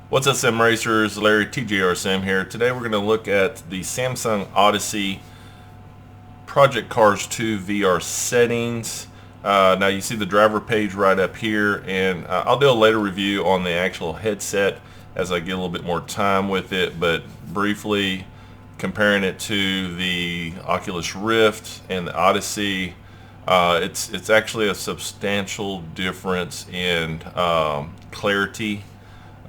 What's up, Sim Racers? Larry TJR Sim here. Today we're going to look at the Samsung Odyssey Project Cars 2 VR settings. Now you see the driver page right up here, and I'll do a later review on the actual headset as I get a little bit more time with it, but briefly comparing it to the Oculus Rift and the Odyssey, it's actually a substantial difference in clarity.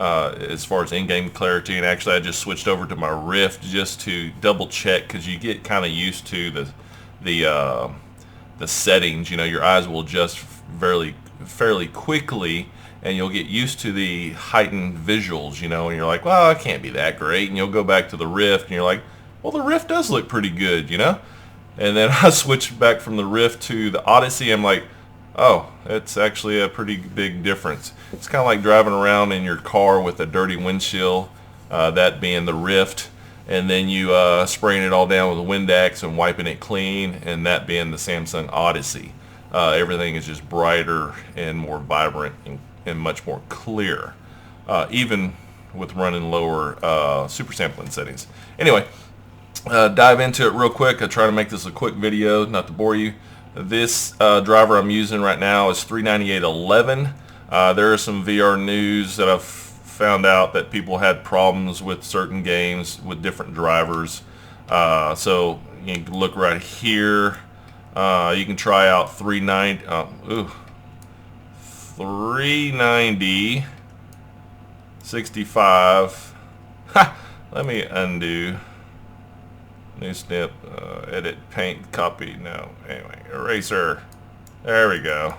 As far as in-game clarity, and actually I just switched over to my Rift just to double check, because you get kind of used to the settings. You know, your eyes will adjust fairly quickly, and you'll get used to the heightened visuals, you know, and you're like, well, it can't be that great, and you'll go back to the Rift and you're like, well, the Rift does look pretty good, you know. And then I switched back from the Rift to the Odyssey. I'm like, oh, it's actually a pretty big difference. It's kind of like driving around in your car with a dirty windshield, that being the Rift, and then you spraying it all down with a Windex and wiping it clean, and that being the Samsung Odyssey. Everything is just brighter and more vibrant and much more clear, even with running lower super sampling settings. Anyway, dive into it real quick. I try to make this a quick video, not to bore you. This driver I'm using right now is 39811. There is some VR news that I've found out that people had problems with certain games with different drivers. So you can look right here. You can try out 390 65. Let me undo. New snip, edit, paint, copy. No, anyway, eraser. There we go.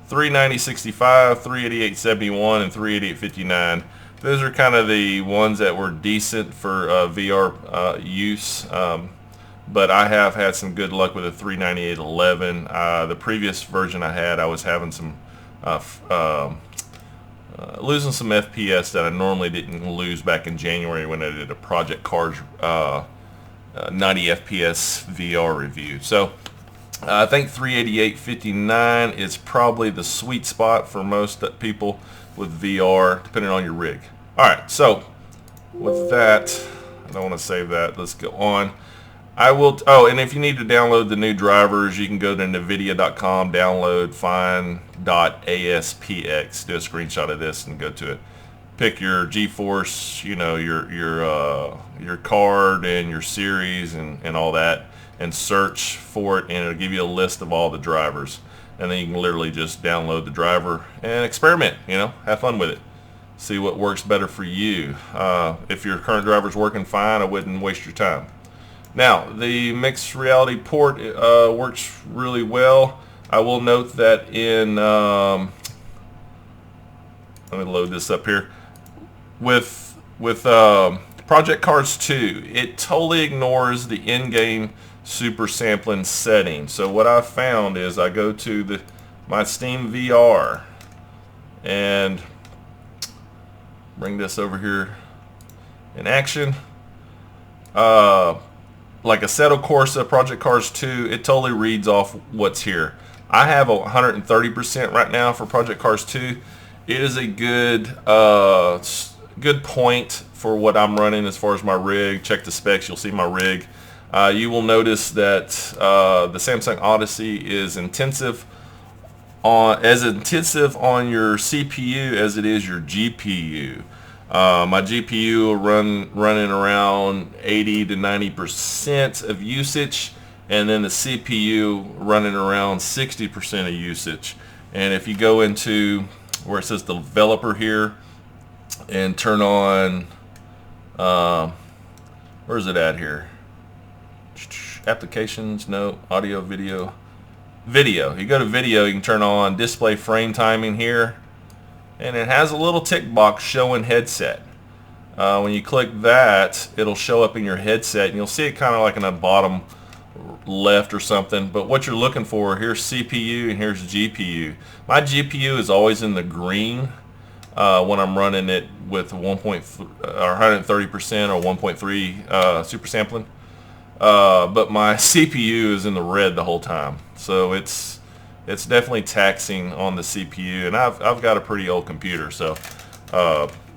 390.65, 388.71, and 388.59. Those are kind of the ones that were decent for VR use. But I have had some good luck with the 398.11. The previous version I had, I was having some losing some FPS that I normally didn't lose back in January when I did a Project Cars 90 FPS VR review. So I think 388.59 is probably the sweet spot for most people with VR, depending on your rig. Alright, so with that, I don't want to save that. Let's go on. I will, and if you need to download the new drivers, you can go to nvidia.com, download find.aspx, do a screenshot of this and go to it. Pick your GeForce, you know, your card and your series and all that, and search for it, and it'll give you a list of all the drivers, and then you can literally just download the driver and experiment, you know, have fun with it, see what works better for you. If your current driver's working fine, I wouldn't waste your time. Now, the mixed reality port works really well. I will note that in let me load this up here. With Project Cars 2, it totally ignores the in-game super sampling setting. So what I found is I go to my Steam VR and bring this over here in action. Like Assetto Corsa, Project Cars 2, it totally reads off what's here. I have a 130% right now for Project Cars 2. It is a good point for what I'm running as far as my rig. Check the specs, you'll see my rig. You will notice that the Samsung Odyssey is as intensive on your CPU as it is your GPU. My GPU running around 80 to 90% of usage, and then the CPU running around 60% of usage. And if you go into where it says developer here and turn on, where's it at here? Applications, no, audio, video. You go to video, you can turn on display frame timing here, and it has a little tick box showing headset. When you click that, it'll show up in your headset, and you'll see it kind of like in the bottom left or something. But what you're looking for, here's CPU and here's GPU. My GPU is always in the green when I'm running it with 130% or 1.3 super sampling. But my CPU is in the red the whole time, so it's definitely taxing on the CPU, and I've got a pretty old computer, so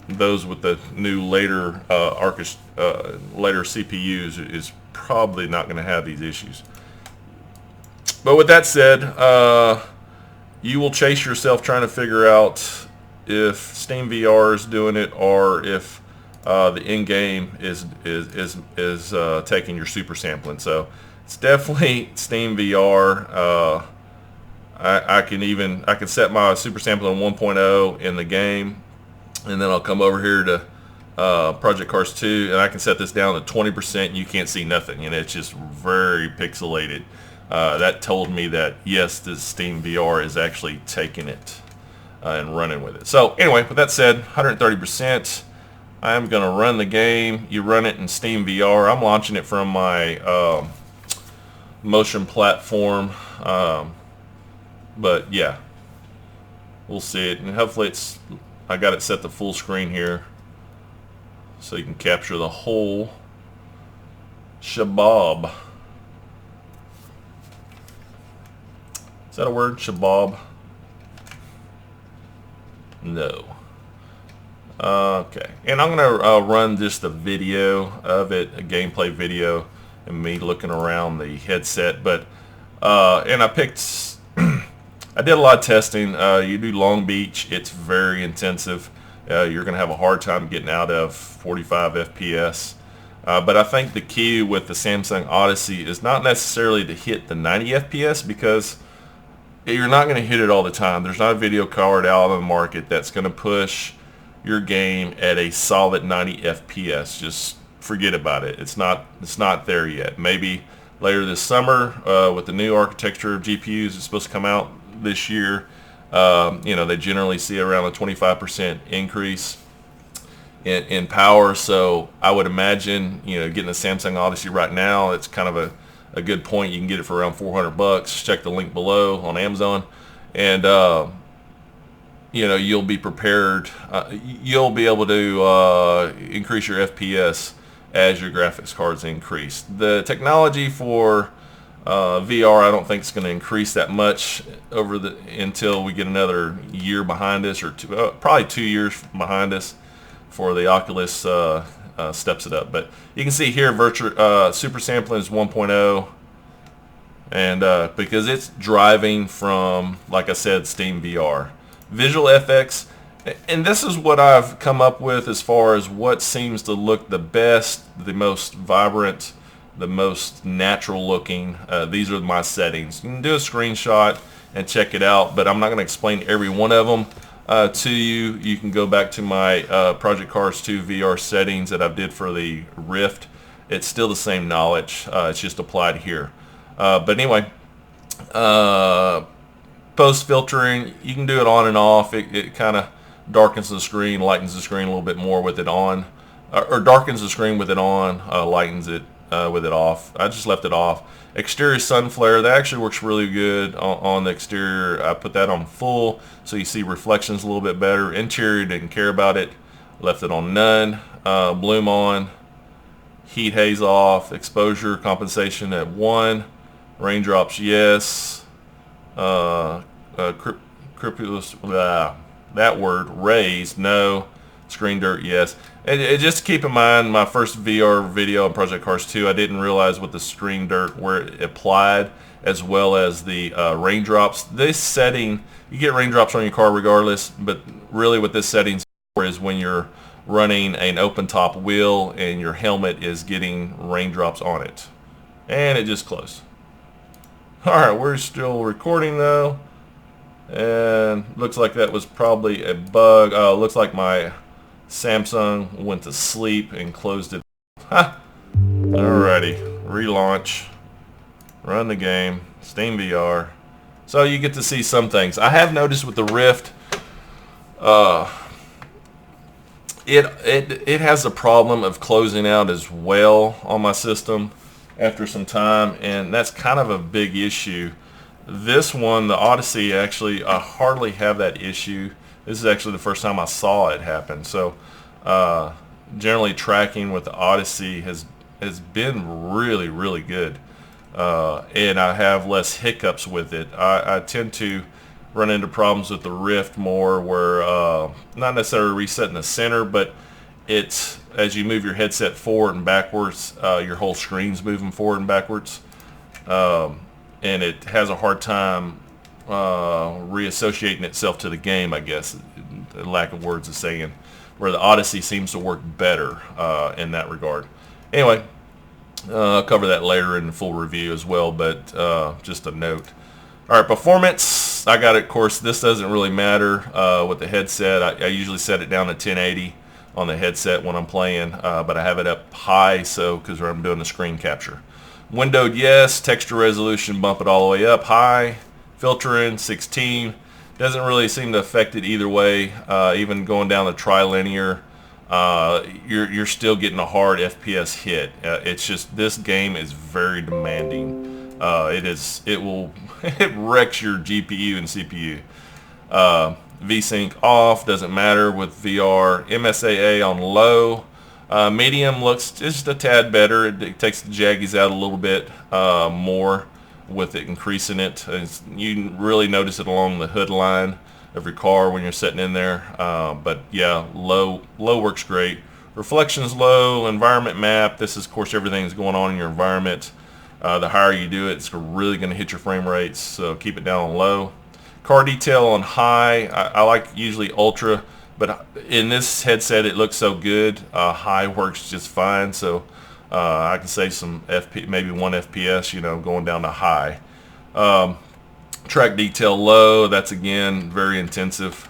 those with the new later later CPUs is probably not going to have these issues. But with that said, you will chase yourself trying to figure out if Steam VR is doing it or if the in-game is taking your super sampling. So it's definitely Steam VR. I can set my super sampling 1.0 in the game, and then I'll come over here to Project Cars 2, and I can set this down to 20%. And you can't see nothing, and it's just very pixelated. That told me that yes, the Steam VR is actually taking it and running with it. So anyway, with that said, 130%. I'm gonna run the game. You run it in Steam VR. I'm launching it from my motion platform, but yeah, we'll see it, and hopefully I got it set to full screen here, so you can capture the whole shabab. Is that a word? Shabab? No. Okay, and I'm gonna run just a video of it, a gameplay video, and me looking around the headset. But and I picked, I did a lot of testing. You do Long Beach, it's very intensive. You're gonna have a hard time getting out of 45 FPS. But I think the key with the Samsung Odyssey is not necessarily to hit the 90 FPS, because you're not going to hit it all the time. There's not a video card out on the market that's going to push your game at a solid 90 FPS. Just forget about it. It's not there yet. Maybe later this summer with the new architecture of GPUs, it's supposed to come out this year. They generally see around a 25% increase in power. So I would imagine, getting a Samsung Odyssey right now, it's kind of a good point. You can get it for around $400. Check the link below on Amazon, and you'll be prepared. You'll be able to increase your FPS as your graphics cards increase. The technology for VR, I don't think it's going to increase that much until we get another year behind us, or probably 2 years behind us, for the Oculus steps it up. But you can see here super sampling is 1.0, and because it's driving from, like I said, Steam VR. Visual FX, and this is what I've come up with as far as what seems to look the best, the most vibrant, the most natural looking. These are my settings. You can do a screenshot and check it out, but I'm not going to explain every one of them to you. You can go back to my Project Cars 2 VR settings that I did for the Rift. It's still the same knowledge. It's just applied here. But anyway, post filtering, you can do it on and off. It kind of darkens the screen, lightens the screen a little bit more with it on, or darkens the screen with it on, lightens it with it off. I just left it off. Exterior sun flare, that actually works really good on the exterior. I put that on full, so you see reflections a little bit better. Interior, didn't care about it, left it on none. Bloom on, heat haze off, exposure compensation at 1, raindrops yes, that word, raise no, screen dirt yes. And just keep in mind, my first VR video on Project Cars 2, I didn't realize what the screen dirt, where it applied, as well as the raindrops. This setting, you get raindrops on your car regardless, but really what this setting is when you're running an open top wheel and your helmet is getting raindrops on it. And it just closed. Alright, we're still recording though, and looks like that was probably a bug. Looks like my Samsung went to sleep and closed it. Ha! Alrighty, relaunch, run the game, Steam VR. So you get to see some things. I have noticed with the Rift, it has a problem of closing out as well on my system after some time, and that's kind of a big issue. This one, the Odyssey, actually, I hardly have that issue. This is actually the first time I saw it happen. So generally tracking with the Odyssey has been really, really good. And I have less hiccups with it. I tend to run into problems with the Rift more, where not necessarily resetting the center, but it's as you move your headset forward and backwards, your whole screen's moving forward and backwards, and it has a hard time reassociating itself to the game, I guess, the lack of words is saying, where the Odyssey seems to work better in that regard. Anyway, I'll cover that later in the full review as well, but just a note. All right, performance, I got it. Of course, this doesn't really matter with the headset. I usually set it down to 1080 on the headset when I'm playing, but I have it up high, so because I'm doing the screen capture. Windowed, yes. Texture resolution, bump it all the way up high. Filtering, 16. Doesn't really seem to affect it either way. Even going down the trilinear, you're still getting a hard FPS hit. It's just, this game is very demanding. It wrecks your GPU and CPU. VSync off, doesn't matter with VR. MSAA on low. Medium looks just a tad better. It takes the jaggies out a little bit more with it increasing it. You really notice it along the hood line of your car when you're sitting in there. But yeah, low works great. Reflections low. Environment map. This is, of course, everything that's going on in your environment. The higher you do it, it's really going to hit your frame rates, so keep it down on low. Car detail on high. I like usually ultra, but in this headset it looks so good. High works just fine, so I can save some maybe 1 FPS, you know, going down to high. Track detail low. That's again very intensive.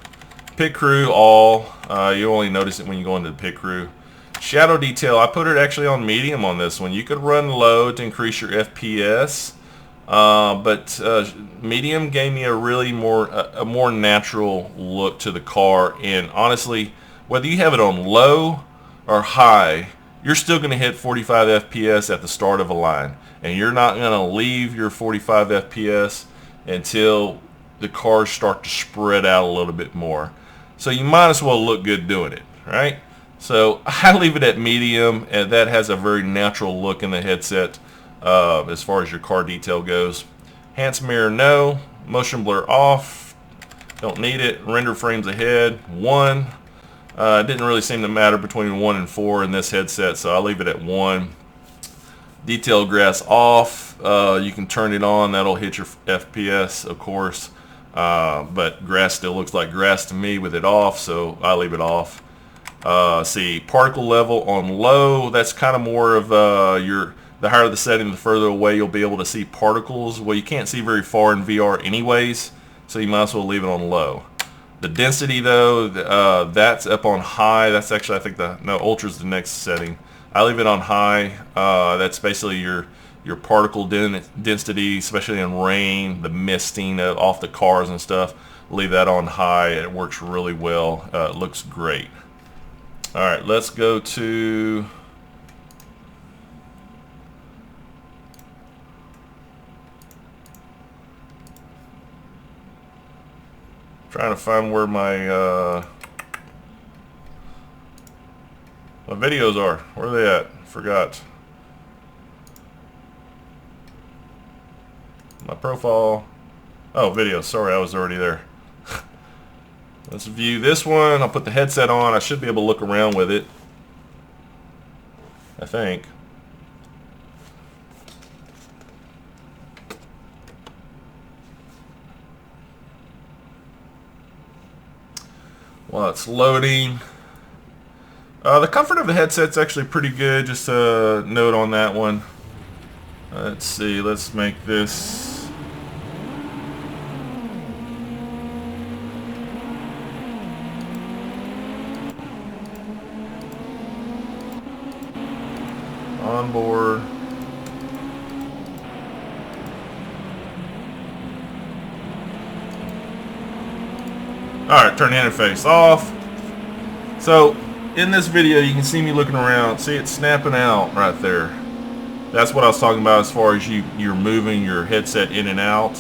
Pit crew all. You only notice it when you go into the pit crew. Shadow detail, I put it actually on medium on this one. You could run low to increase your FPS, but medium gave me a really more natural look to the car. And honestly, whether you have it on low or high, you're still going to hit 45 FPS at the start of a line, and you're not going to leave your 45 FPS until the cars start to spread out a little bit more. So you might as well look good doing it, right? So I leave it at medium, and that has a very natural look in the headset as far as your car detail goes. Enhanced mirror, no. Motion blur off. Don't need it. Render frames ahead, 1. It didn't really seem to matter between 1 and 4 in this headset, so I'll leave it at 1. Detail grass off. You can turn it on. That'll hit your FPS, of course. But grass still looks like grass to me with it off, so I leave it off. See, particle level on low, that's kind of more of the higher the setting, the further away you'll be able to see particles. Well, you can't see very far in VR anyways, so you might as well leave it on low. The density though, that's up on high. That's actually, I think ultra is the next setting. I leave it on high. That's basically your particle density, especially in rain, the misting off the cars and stuff. Leave that on high. It works really well. It looks great. All right, let's go to trying to find where my videos are. Where are they at? Forgot. My profile. Oh, videos. Sorry, I was already there. Let's view this one. I'll put the headset on. I should be able to look around with it, I think. While it's loading. The comfort of the headset's actually pretty good. Just a note on that one. Let's see. Let's make this... onboard. Alright, turn the interface off. So, in this video you can see me looking around. See it snapping out right there. That's what I was talking about as far as you're moving your headset in and out.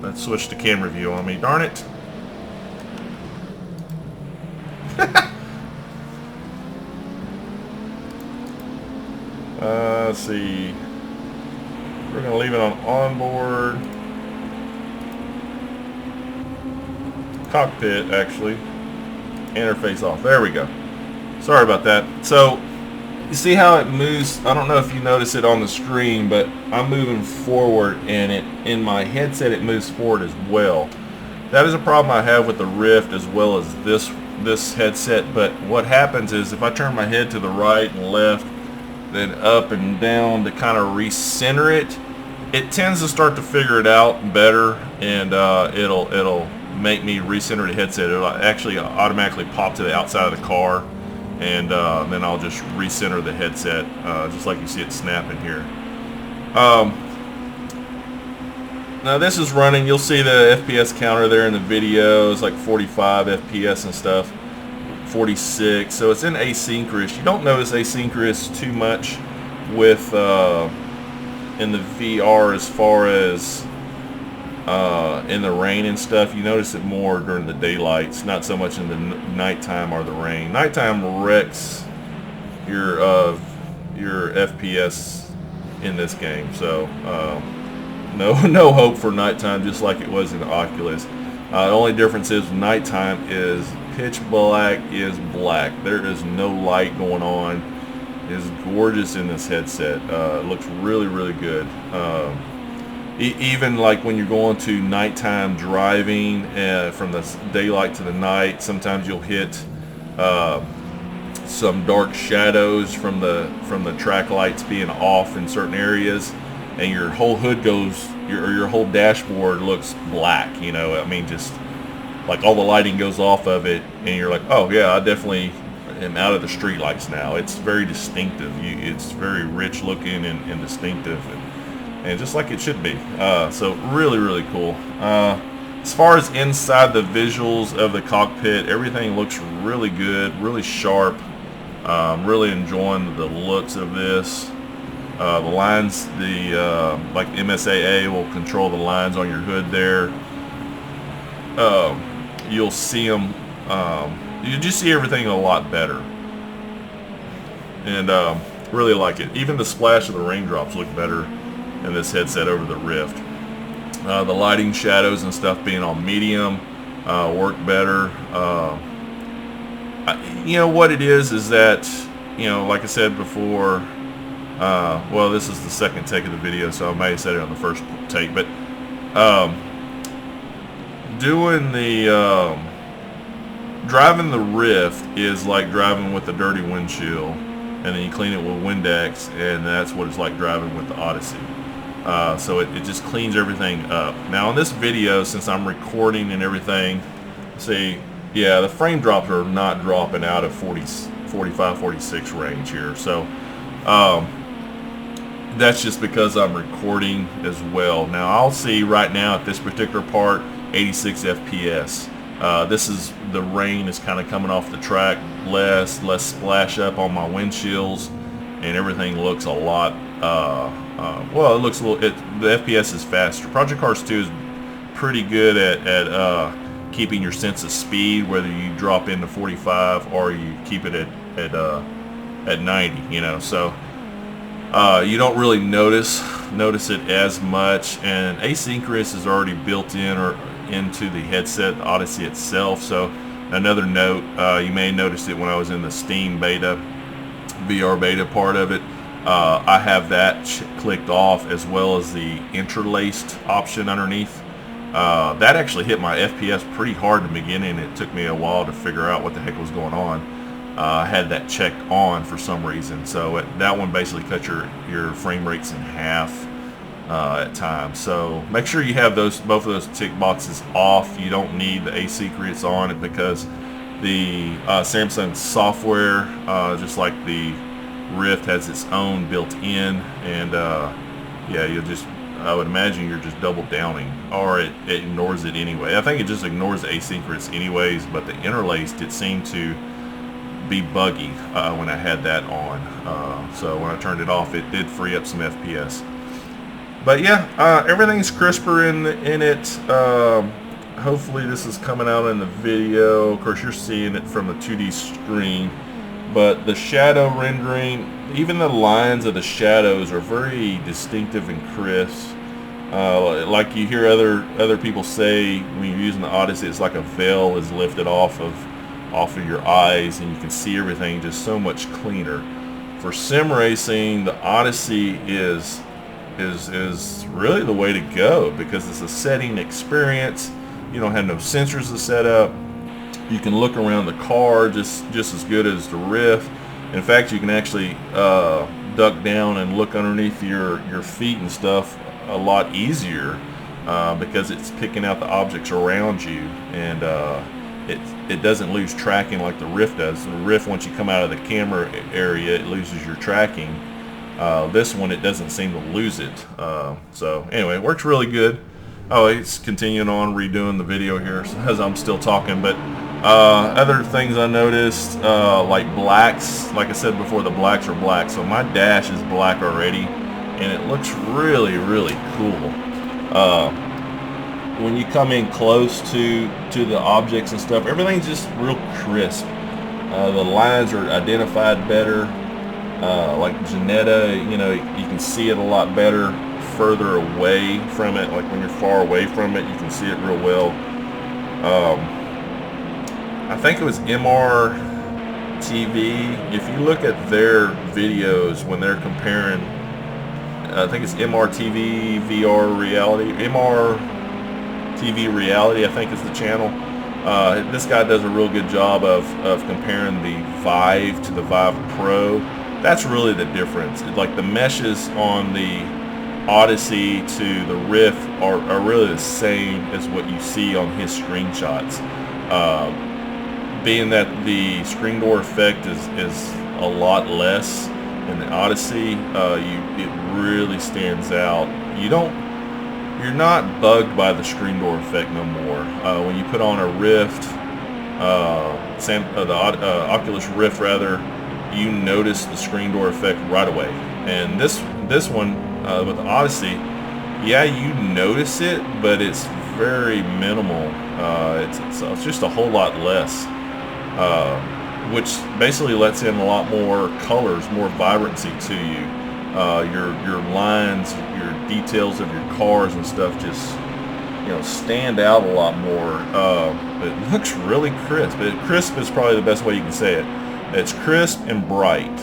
Let's switch to camera view on me. Darn it. Let's see. We're going to leave it on onboard. cockpit actually. Interface off. There we go. Sorry about that. So you see how it moves? I don't know if you notice it on the screen, but I'm moving forward, and in my headset it moves forward as well. That is a problem I have with the Rift as well as this headset. But what happens is if I turn my head to the right and left, then up and down to kind of recenter it, it tends to start to figure it out better, and it'll make me recenter the headset. It'll actually automatically pop to the outside of the car, and then I'll just recenter the headset, just like you see it snapping here. Now this is running. You'll see the FPS counter there in the video. It's like 45 FPS and stuff, 46. So it's in asynchronous. You don't notice asynchronous too much with in the VR as far as in the rain and stuff. You notice it more during the daylights, not so much in the nighttime or the rain. Nighttime wrecks your FPS in this game. So no hope for nighttime, just like it was in the Oculus. The only difference is nighttime is pitch black is black. There is no light going on. It is gorgeous in this headset. It looks really, really good. Even like when you're going to nighttime driving from the daylight to the night, sometimes you'll hit some dark shadows from the track lights being off in certain areas, and your whole hood goes, your whole dashboard looks black. You know, I mean, just like all the lighting goes off of it, and you're like, oh yeah, I definitely am out of the street lights now. It's very distinctive. It's very rich looking and distinctive, and just like it should be. So really, really cool. As far as inside the visuals of the cockpit, everything looks really good, really sharp. Really enjoying the looks of this. The lines, like MSAA will control the lines on your hood there. You'll see them. You just see everything a lot better, and really like it. Even the splash of the raindrops look better in this headset over the Rift. The lighting, shadows, and stuff being on medium work better. You know what it is that, you know, like I said before, well, this is the second take of the video, so I may have said it on the first take, but doing the driving the Rift is like driving with a dirty windshield, and then you clean it with Windex, and that's what it's like driving with the Odyssey. So it just cleans everything up. Now in this video, since I'm recording and everything, see, yeah, the frame drops are not dropping out of 45, 46 range here. So that's just because I'm recording as well. Now I'll see right now at this particular part 86 FPS. This is, the rain is kind of coming off the track, less splash up on my windshields, and everything looks a lot well, it looks a little, the FPS is faster. Project Cars 2 is pretty good at keeping your sense of speed, whether you drop into 45 or you keep it at 90, you know. So you don't really notice it as much, and asynchronous is already built in or into the headset, the Odyssey itself. So another note, you may have noticed it when I was in the Steam beta, VR beta part of it. I have that clicked off, as well as the interlaced option underneath. That actually hit my FPS pretty hard in the beginning. It took me a while to figure out what the heck was going on. I had that checked on for some reason, so that one basically cut your frame rates in half at times. So make sure you have both of those tick boxes off. You don't need the asynchronous on it, because the Samsung software, just like the Rift, has its own built-in, and yeah, I would imagine you're just double downing, or it ignores it anyway. I think it just ignores the asynchronous anyways, but the interlaced, it seemed to be buggy when I had that on. So when I turned it off, it did free up some FPS. But yeah, everything's crisper in it. Hopefully this is coming out in the video. Of course, you're seeing it from the 2D screen. But the shadow rendering, even the lines of the shadows are very distinctive and crisp. Like you hear other people say when you're using the Odyssey, it's like a veil is lifted off of your eyes, and you can see everything just so much cleaner. For sim racing, the Odyssey is really the way to go because it's a setting experience. You don't have no sensors to set up. You can look around the car just as good as the Rift. In fact, you can actually duck down and look underneath your feet and stuff a lot easier because it's picking out the objects around you, and it doesn't lose tracking like the Rift does. The Rift, once you come out of the camera area, it loses your tracking. This one, it doesn't seem to lose it. So anyway, it works really good. Oh, it's continuing on redoing the video here as I'm still talking, but other things I noticed, like blacks, like I said before, the blacks are black, so my dash is black already, and it looks really, really cool. When you come in close to the objects and stuff, everything's just real crisp. The lines are identified better. Like Janetta, you know, you can see it a lot better further away from it. Like when you're far away from it, you can see it real well. I think it was MR TV. If you look at their videos when they're comparing, I think it's MR TV VR Reality, MR TV Reality, I think is the channel. This guy does a real good job of comparing the Vive to the Vive Pro. That's really the difference. Like the meshes on the Odyssey to the Rift are really the same as what you see on his screenshots. Being that the screen door effect is a lot less in the Odyssey, it really stands out. You're not bugged by the screen door effect no more. When you put on a Rift, the Oculus Rift rather, you notice the screen door effect right away. And this one with the Odyssey, yeah, you notice it, but it's very minimal. It's just a whole lot less, which basically lets in a lot more colors, more vibrancy to you. Your lines, your details of your cars and stuff just, you know, stand out a lot more. It looks really crisp. Crisp is probably the best way you can say it. It's crisp and bright.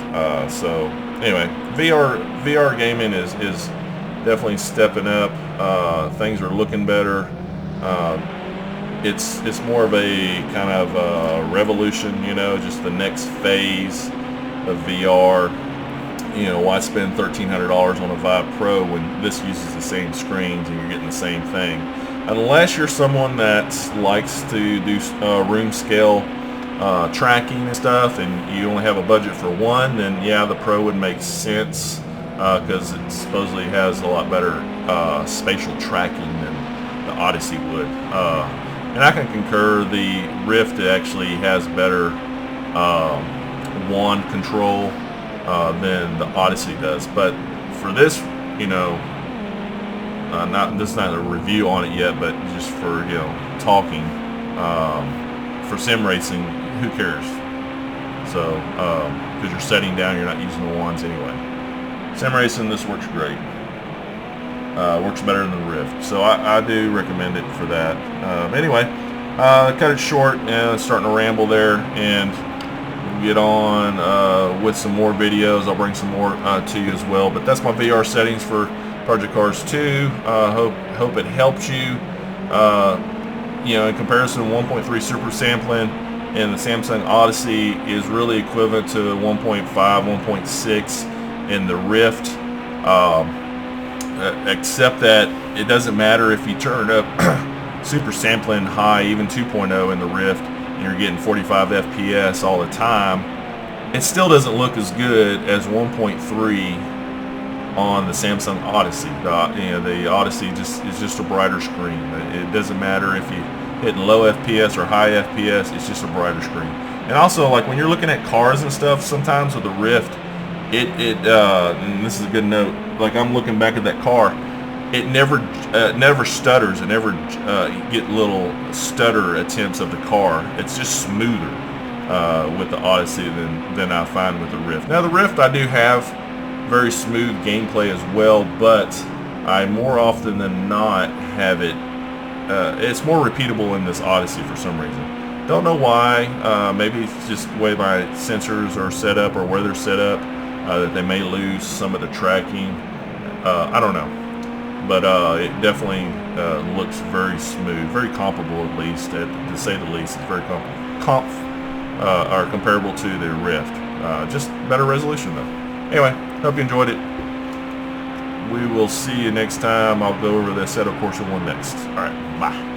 So anyway, VR gaming is definitely stepping up. Things are looking better. It's more of a kind of revolution, you know, just the next phase of VR. You know, why spend $1,300 on a Vive Pro when this uses the same screens and you're getting the same thing? Unless you're someone that likes to do room scale tracking and stuff, and you only have a budget for one, then yeah, the Pro would make sense because it supposedly has a lot better spatial tracking than the Odyssey would. And I can concur, the Rift actually has better wand control than the Odyssey does. But for this, you know, this is not a review on it yet, but just for, you know, talking, for sim racing, who cares? So, because you're setting down, you're not using the wands anyway. Sim racing, this works great. Works better than the Rift. So I do recommend it for that. Anyway, cut it short, and starting to ramble there, and we'll get on with some more videos. I'll bring some more to you as well. But that's my VR settings for Project Cars 2. Hope it helps you. You know, in comparison, 1.3 super sampling and the Samsung Odyssey is really equivalent to 1.5, 1.6 in the Rift, except that it doesn't matter if you turn up super sampling high, even 2.0 in the Rift, and you're getting 45 FPS all the time. It still doesn't look as good as 1.3 on the Samsung Odyssey. The Odyssey is just a brighter screen. It doesn't matter if you hitting low FPS or high FPS, it's just a brighter screen. And also, like when you're looking at cars and stuff, sometimes with the Rift, and this is a good note, like I'm looking back at that car, it never stutters. It never get little stutter attempts of the car. It's just smoother with the Odyssey than I find with the Rift. Now the Rift, I do have very smooth gameplay as well, but I more often than not have it, it's more repeatable in this Odyssey for some reason. Don't know why. Maybe it's just the way my sensors are set up or where they're set up, that they may lose some of the tracking. I don't know. But it definitely looks very smooth, very comparable at least, to say the least. It's very comparable to the Rift. Just better resolution though. Anyway, hope you enjoyed it. We will see you next time. I'll go over the setup portion one next. Alright, bye.